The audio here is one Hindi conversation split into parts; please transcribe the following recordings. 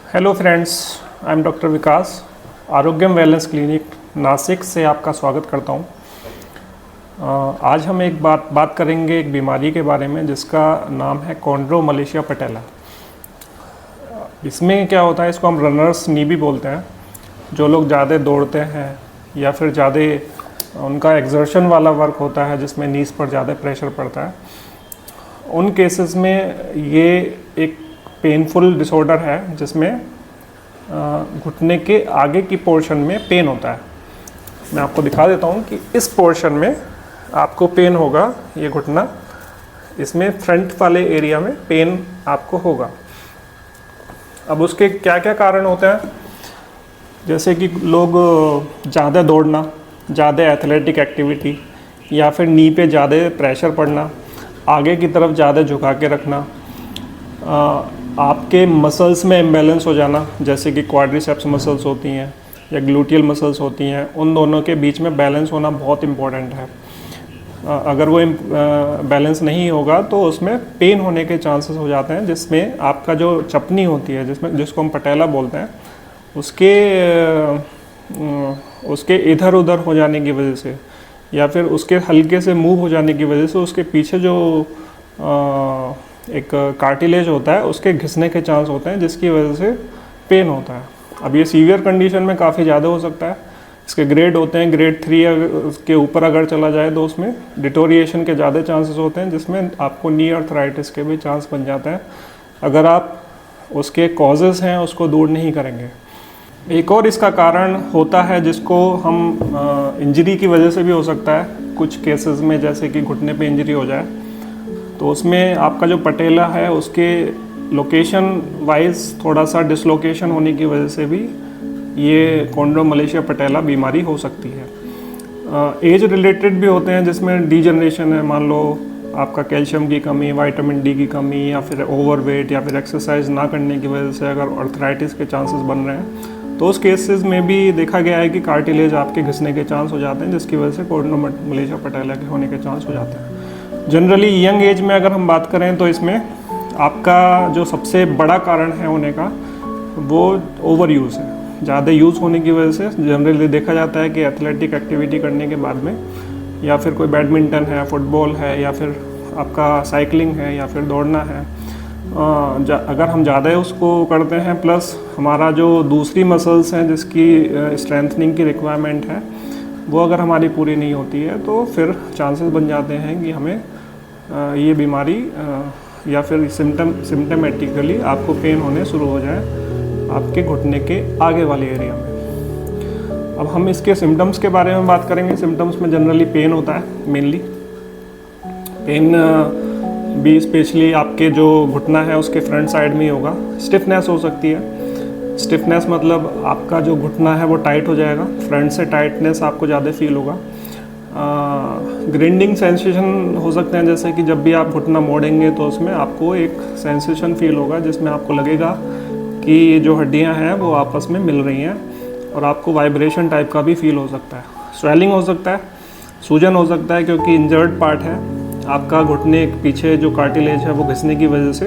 Hello friends, I am doctor Vikas. Arogyam wellness clinic Nashik से आपका स्वागत करता हूं। आज हम एक बात करेंगे एक बीमारी के बारे में जिसका नाम है कॉन्ड्रोमलेशिया पटेला। इसमें क्या होता है, इसको हम रनर्स नी भी बोलते हैं। जो लोग ज़्यादा दौड़ते हैं या फिर ज़्यादा उनका एक्सर्शन वाला वर्क होता है जिसमें नीज पर ज़्यादा प्रेशर पड़ता है, उन केसेस में ये एक पेनफुल डिसऑर्डर है जिसमें घुटने के आगे की पोर्शन में पेन होता है। मैं आपको दिखा देता हूँ कि इस पोर्शन में आपको पेन होगा, ये घुटना, इसमें फ्रंट वाले एरिया में पेन आपको होगा। अब उसके क्या क्या कारण होते हैं, जैसे कि लोग ज़्यादा दौड़ना, ज़्यादा एथलेटिक एक्टिविटी, या फिर नी पे ज़्यादा प्रेशर पड़ना, आगे की तरफ ज़्यादा झुका के रखना, आपके मसल्स में इम्बैलेंस हो जाना, जैसे कि क्वाड्रिसेप्स मसल्स होती हैं या ग्लूटियल मसल्स होती हैं, उन दोनों के बीच में बैलेंस होना बहुत इम्पोर्टेंट है। अगर वो बैलेंस नहीं होगा तो उसमें पेन होने के चांसेस हो जाते हैं, जिसमें आपका जो चपनी होती है, जिसको हम पटेला बोलते हैं, उसके इधर उधर हो जाने की वजह से या फिर उसके हल्के से मूव हो जाने की वजह से उसके पीछे जो एक कार्टिलेज होता है उसके घिसने के चांस होते हैं, जिसकी वजह से पेन होता है। अब ये सीवियर कंडीशन में काफ़ी ज़्यादा हो सकता है। इसके ग्रेड होते हैं, ग्रेड 3 के ऊपर अगर चला जाए तो उसमें डिटोरिएशन के ज़्यादा चांसेस होते हैं, जिसमें आपको नी आर्थराइटिस के भी चांस बन जाते हैं अगर आप उसके कॉजेज़ हैं उसको दूर नहीं करेंगे। एक और इसका कारण होता है जिसको हम इंजरी की वजह से भी हो सकता है कुछ केसेस में, जैसे कि घुटने पे इंजरी हो जाए तो उसमें आपका जो पटेला है उसके लोकेशन वाइज थोड़ा सा डिसलोकेशन होने की वजह से भी ये कॉन्ड्रोमलेशिया पटेला बीमारी हो सकती है। एज रिलेटेड भी होते हैं जिसमें डीजनरेशन है, मान लो आपका कैल्शियम की कमी, विटामिन डी की कमी, या फिर ओवरवेट, या फिर एक्सरसाइज ना करने की वजह से अगर आर्थराइटिस के चांसेस बन रहे हैं तो उस केसेस में भी देखा गया है कि कार्टिलेज आपके घिसने के चांस हो जाते हैं, जिसकी वजह से कॉन्ड्रोमलेशिया पटेला के होने के चांस हो जाते हैं। जनरली यंग एज में अगर हम बात करें तो इसमें आपका जो सबसे बड़ा कारण है होने का वो ओवर यूज़ है। ज़्यादा यूज़ होने की वजह से जनरली देखा जाता है कि एथलेटिक एक्टिविटी करने के बाद में, या फिर कोई बैडमिंटन है, फुटबॉल है, या फिर आपका साइकिलिंग है, या फिर दौड़ना है, अगर हम ज़्यादा उसको करते हैं, प्लस हमारा जो दूसरी मसल्स हैं जिसकी स्ट्रेंथनिंग की रिक्वायरमेंट है वो अगर हमारी पूरी नहीं होती है तो फिर चांसेस बन जाते हैं कि हमें ये बीमारी या फिर सिम्टमेटिकली आपको पेन होने शुरू हो जाए आपके घुटने के आगे वाले एरिया में। अब हम इसके सिम्टम्स के बारे में बात करेंगे। सिम्टम्स में जनरली पेन होता है, मेनली पेन भी स्पेशली आपके जो घुटना है उसके फ्रंट साइड में ही होगा। स्टिफनेस हो सकती है। स्टिफनेस मतलब आपका जो घुटना है वो टाइट हो जाएगा, फ्रंट से टाइटनेस आपको ज़्यादा फील होगा। ग्राइंडिंग सेंसेशन हो सकते हैं, जैसे कि जब भी आप घुटना मोड़ेंगे तो उसमें आपको एक सेंसेशन फील होगा जिसमें आपको लगेगा कि ये जो हड्डियां हैं वो आपस में मिल रही हैं, और आपको वाइब्रेशन टाइप का भी फील हो सकता है। स्वेलिंग हो सकता है, सूजन हो सकता है, क्योंकि इंजर्ड पार्ट है आपका घुटने के पीछे जो कार्टिलेज है वो घिसने की वजह से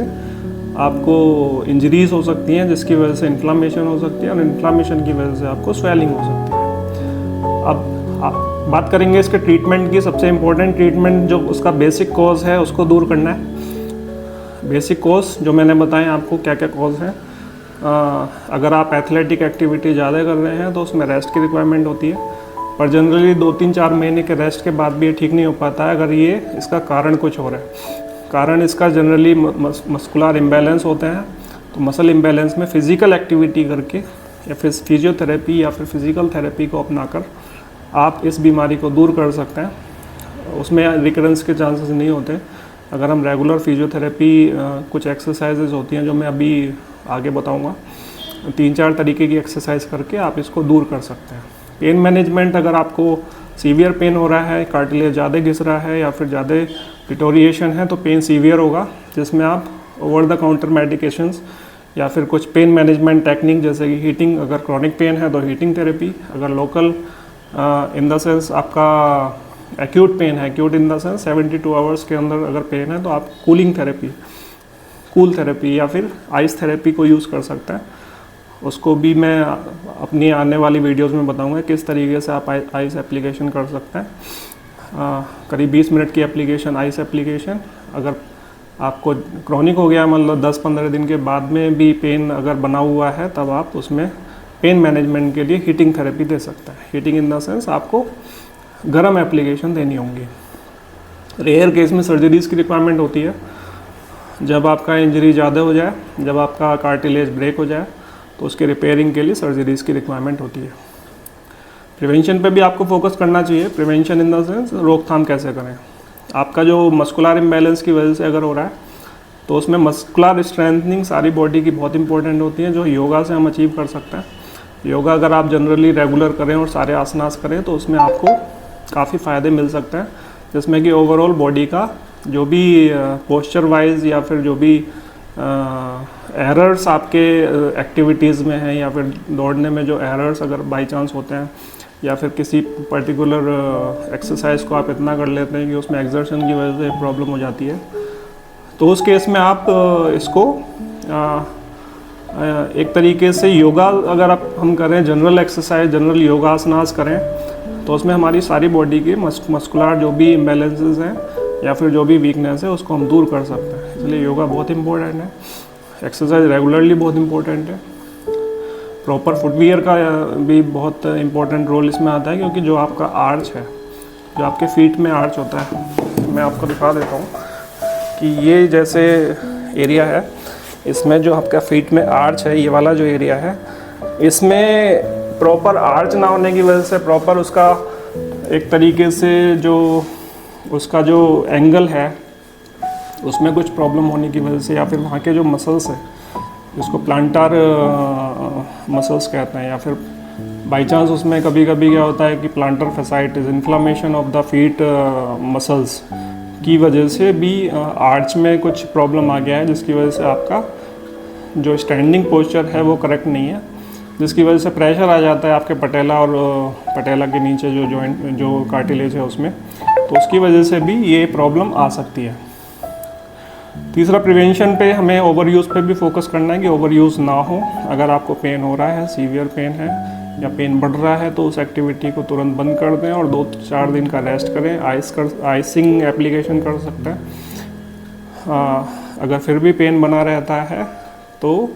आपको इंजरीज हो सकती हैं, जिसकी वजह से इन्फ्लामेशन हो सकती है, और इन्फ्लामेशन की वजह से आपको स्वेलिंग हो सकती है। अब आप बात करेंगे इसके ट्रीटमेंट की। सबसे इम्पोर्टेंट ट्रीटमेंट जो उसका बेसिक कॉज है उसको दूर करना है। बेसिक कॉज जो मैंने बताए आपको क्या क्या कॉज हैं। अगर आप एथलेटिक एक्टिविटी ज़्यादा कर रहे हैं तो उसमें रेस्ट की रिक्वायरमेंट होती है, पर जनरली 2-3-4 महीने के रेस्ट के बाद भी ये ठीक नहीं हो पाता है अगर ये इसका कारण कुछ और है। कारण इसका जनरली मस्कुलर इम्बैलेंस होते हैं। तो मसल इम्बैलेंस में फ़िज़िकल एक्टिविटी करके या फिर फिजियोथेरेपी या फिर फिज़िकल थेरेपी को अपनाकर आप इस बीमारी को दूर कर सकते हैं। उसमें रिकरेंस के चांसेस नहीं होते अगर हम रेगुलर फिजियोथेरेपी, कुछ एक्सरसाइजेज होती हैं जो मैं अभी आगे बताऊंगा, 3-4 तरीके की एक्सरसाइज करके आप इसको दूर कर सकते हैं। पेन मैनेजमेंट, अगर आपको सीवियर पेन हो रहा है, कार्टिलेज ज़्यादा घिस रहा है या फिर ज़्यादा डिटोरिएशन है तो पेन सीवियर होगा, जिसमें आप ओवर द काउंटर मेडिकेशंस या फिर कुछ पेन मैनेजमेंट टेक्निक जैसे कि हीटिंग, अगर क्रॉनिक पेन है तो हीटिंग थेरेपी, अगर लोकल इन द सेंस आपका एक्यूट पेन है, acute in the sense 72 hours के अंदर अगर पेन है तो आप कूलिंग थेरेपी, कूल थेरेपी या फिर आइस थेरेपी को यूज़ कर सकते हैं। उसको भी मैं अपनी आने वाली वीडियोस में बताऊंगा किस तरीके से आप आइस एप्लीकेशन कर सकते हैं। करीब 20 मिनट की एप्लीकेशन, आइस एप्लीकेशन। अगर आपको क्रॉनिक हो गया, मतलब 10-15 दिन के बाद में भी पेन अगर बना हुआ है, तब आप उसमें पेन मैनेजमेंट के लिए हीटिंग थेरेपी दे सकते हैं। हीटिंग इन द सेंस आपको गर्म एप्लीकेशन देनी होंगी। रेयर केस में सर्जरीज़ की रिक्वायरमेंट होती है। जब आपका इंजरी ज़्यादा हो जाए, जब आपका कार्टिलेज ब्रेक हो जाए, तो उसके रिपेयरिंग के लिए सर्जरीज़ की रिक्वायरमेंट होती है। प्रिवेंशन पे भी आपको फोकस करना चाहिए। प्रिवेंशन इन द सेंस रोकथाम कैसे करें। आपका जो मस्कुलर इम्बैलेंस की वजह से अगर हो रहा है, तो उसमें मस्कुलर स्ट्रेंथनिंग सारी बॉडी की बहुत इंपॉर्टेंट होती है, जो योगा से हम अचीव कर सकते हैं। योगा अगर आप जनरली रेगुलर करें और सारे आसनास करें, तो उसमें आपको काफ़ी फ़ायदे मिल सकते हैं, जिसमें कि ओवरऑल बॉडी का जो भी पोस्चर वाइज या फिर जो भी एरर्स आपके एक्टिविटीज़ में हैं, या फिर दौड़ने में जो एरर्स अगर बाई चांस होते हैं, या फिर किसी पर्टिकुलर एक्सरसाइज को आप इतना कर लेते हैं कि उसमें एक्सर्शन की वजह से प्रॉब्लम हो जाती है, तो उस केस में आप इसको एक तरीके से योगा अगर हम करें, जनरल एक्सरसाइज, जनरल योगासनास करें, तो उसमें हमारी सारी बॉडी के मस्कुलर जो भी इम्बैलेंसेस हैं या फिर जो भी वीकनेस है, उसको हम दूर कर सकते हैं। इसलिए योगा बहुत इंपॉर्टेंट है। एक्सरसाइज रेगुलरली बहुत इंपॉर्टेंट है। प्रॉपर फुटवियर का भी बहुत इंपॉर्टेंट रोल इसमें आता है, क्योंकि जो आपका आर्च है, जो आपके फीट में आर्च होता है, मैं आपको दिखा देता हूँ कि ये जैसे एरिया है, इसमें जो आपका फीट में आर्च है, ये वाला जो एरिया है, इसमें प्रॉपर आर्च ना होने की वजह से, प्रॉपर उसका एक तरीके से जो उसका जो एंगल है, उसमें कुछ प्रॉब्लम होने की वजह से, या फिर वहाँ के जो मसल्स है, जिसको प्लांटर मसल्स कहते हैं, या फिर बाई चांस उसमें कभी कभी क्या होता है कि planter fasciitis, inflammation of the feet muscles की वजह से भी आर्च में कुछ प्रॉब्लम आ गया है, जिसकी वजह से आपका जो स्टैंडिंग पोस्चर है वो करेक्ट नहीं है, जिसकी वजह से प्रेशर आ जाता है आपके पटेला और पटेला के नीचे जो जॉइंट, जो कार्टिलेज है उसमें, तो उसकी वजह से भी ये प्रॉब्लम आ सकती है। तीसरा, प्रिवेंशन पे हमें ओवर यूज़ पे भी फोकस करना है कि ओवर यूज़ ना हो। अगर आपको पेन हो रहा है, सीवियर पेन है या पेन बढ़ रहा है, तो उस एक्टिविटी को तुरंत बंद कर दें और 2-4 दिन का रेस्ट करें। आइसिंग एप्लीकेशन कर सकते हैं। अगर फिर भी पेन बना रहता है, तो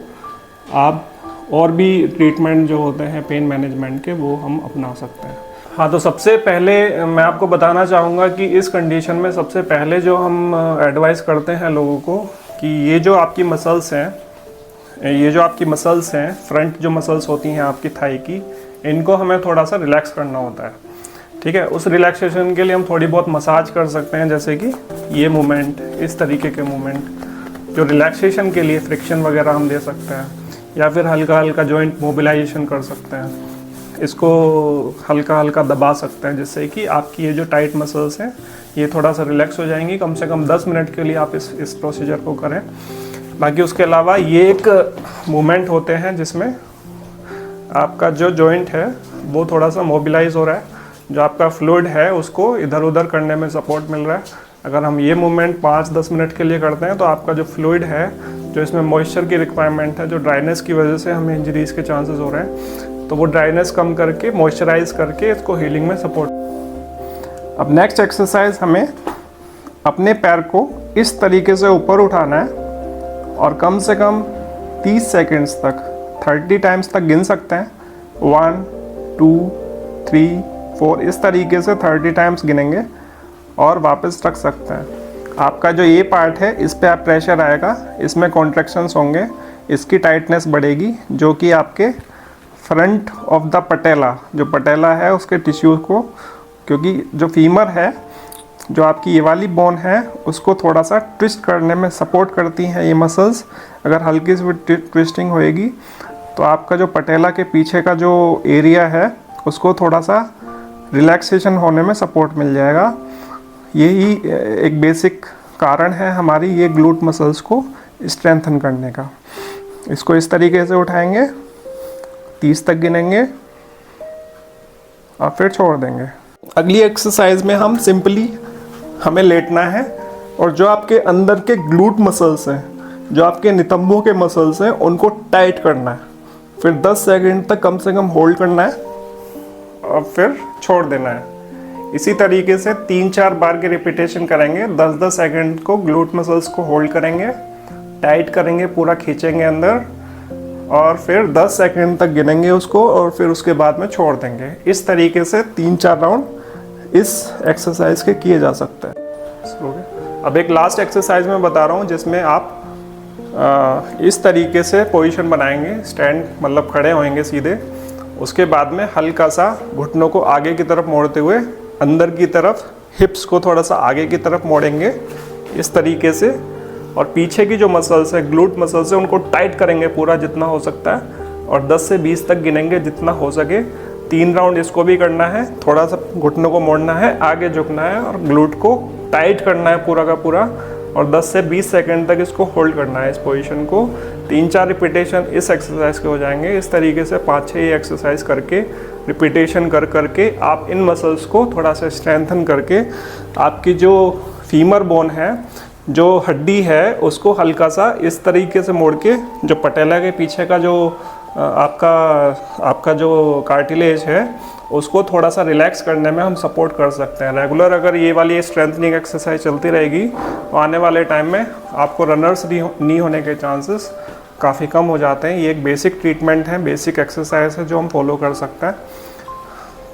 आप और भी ट्रीटमेंट जो होते हैं पेन मैनेजमेंट के, वो हम अपना सकते हैं। हाँ, तो सबसे पहले मैं आपको बताना चाहूँगा कि इस कंडीशन में सबसे पहले जो हम एडवाइस करते हैं लोगों को, कि ये जो आपकी मसल्स हैं, ये जो आपकी मसल्स हैं, फ्रंट जो मसल्स होती हैं आपकी थाई की, इनको हमें थोड़ा सा रिलैक्स करना होता है। ठीक है, उस रिलैक्सेशन के लिए हम थोड़ी बहुत मसाज कर सकते हैं, जैसे कि ये मूवमेंट, इस तरीके के मूवमेंट जो रिलैक्सेशन के लिए, फ्रिक्शन वगैरह हम दे सकते हैं, या फिर हल्का हल्का जॉइंट मोबिलाइजेशन कर सकते हैं, इसको हल्का हल्का दबा सकते हैं, जिससे कि आपकी ये जो टाइट मसल्स हैं ये थोड़ा सा रिलैक्स हो जाएंगी। कम से कम 10 मिनट के लिए आप इस प्रोसीजर को करें। बाकी उसके अलावा ये एक मूवमेंट होते हैं जिसमें आपका जो जॉइंट है वो थोड़ा सा मोबिलाइज हो रहा है, जो आपका फ्लूइड है उसको इधर उधर करने में सपोर्ट मिल रहा है। अगर हम ये मूवमेंट 5-10 मिनट के लिए करते हैं, तो आपका जो फ्लूइड है, जो इसमें मॉइस्चर की रिक्वायरमेंट है, जो ड्राइनेस की वजह से हमें इंजरीज के चांसेस हो रहे हैं, तो वो ड्राइनेस कम करके, मॉइस्चराइज करके इसको हीलिंग में सपोर्ट। अब नेक्स्ट एक्सरसाइज, हमें अपने पैर को इस तरीके से ऊपर उठाना है और कम से कम 30 सेकेंड्स तक, 30 टाइम्स तक गिन सकते हैं। 1 2 3 4 इस तरीके से 30 टाइम्स गिनेंगे और वापस रख सकते हैं। आपका जो ये पार्ट है, इस पे आप प्रेशर आएगा, इसमें कॉन्ट्रैक्शंस होंगे, इसकी टाइटनेस बढ़ेगी, जो कि आपके फ्रंट ऑफ द पटेला, जो पटेला है उसके टिश्यूज़ को, क्योंकि जो फीमर है, जो आपकी ये वाली बोन है, उसको थोड़ा सा ट्विस्ट करने में सपोर्ट करती हैं ये मसल्स। अगर हल्की सी ट्विस्टिंग होएगी तो आपका जो पटेला के पीछे का जो एरिया है उसको थोड़ा सा रिलैक्सेशन होने में सपोर्ट मिल जाएगा। यही एक बेसिक कारण है हमारी ये ग्लूट मसल्स को स्ट्रेंथन करने का। इसको इस तरीके से उठाएंगे, 30 तक गिनेंगे और फिर छोड़ देंगे। अगली एक्सरसाइज में हम सिंपली, हमें लेटना है और जो आपके अंदर के ग्लूट मसल्स हैं, जो आपके नितंबों के मसल्स हैं, उनको टाइट करना है। फिर 10 सेकंड तक कम से कम होल्ड करना है और फिर छोड़ देना है। इसी तरीके से 3-4 बार की रिपीटेशन करेंगे। 10-10 सेकंड को ग्लूट मसल्स को होल्ड करेंगे, टाइट करेंगे, पूरा खींचेंगे अंदर और फिर 10 सेकंड तक गिनेंगे उसको और फिर उसके बाद में छोड़ देंगे। इस तरीके से 3-4 राउंड इस एक्सरसाइज के किए जा सकते हैं। अब एक लास्ट एक्सरसाइज मैं बता रहा हूँ जिसमें आप इस तरीके से पोजीशन बनाएंगे, स्टैंड मतलब खड़े होएंगे सीधे। उसके बाद में हल्का सा घुटनों को आगे की तरफ मोड़ते हुए अंदर की तरफ हिप्स को थोड़ा सा आगे की तरफ मोड़ेंगे इस तरीके से, और पीछे की जो मसल्स है, ग्लूट मसल्स है, उनको टाइट करेंगे पूरा जितना हो सकता है और 10 से 20 तक गिनेंगे जितना हो सके। 3 राउंड इसको भी करना है, थोड़ा सा घुटनों को मोड़ना है, आगे झुकना है और ग्लूट को टाइट करना है पूरा का पूरा और 10 से 20 सेकंड तक इसको होल्ड करना है इस पोजीशन को। 3-4 रिपीटेशन इस एक्सरसाइज के हो जाएंगे। इस तरीके से 5-6 एक्सरसाइज करके रिपीटेशन कर करके आप इन मसल्स को थोड़ा सा स्ट्रेंथन करके आपकी जो फीमर बोन है, जो हड्डी है, उसको हल्का सा इस तरीके से मोड़ के जो पटेला के पीछे का जो आपका जो कार्टिलेज है उसको थोड़ा सा रिलैक्स करने में हम सपोर्ट कर सकते हैं। रेगुलर अगर ये वाली स्ट्रेंथनिंग एक्सरसाइज चलती रहेगी तो आने वाले टाइम में आपको रनर्स नी होने के चांसेस काफ़ी कम हो जाते हैं। ये एक बेसिक ट्रीटमेंट है, बेसिक एक्सरसाइज है जो हम फॉलो कर सकते हैं।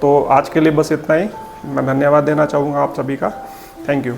तो आज के लिए बस इतना ही। मैं धन्यवाद देना चाहूँगा आप सभी का। Thank you.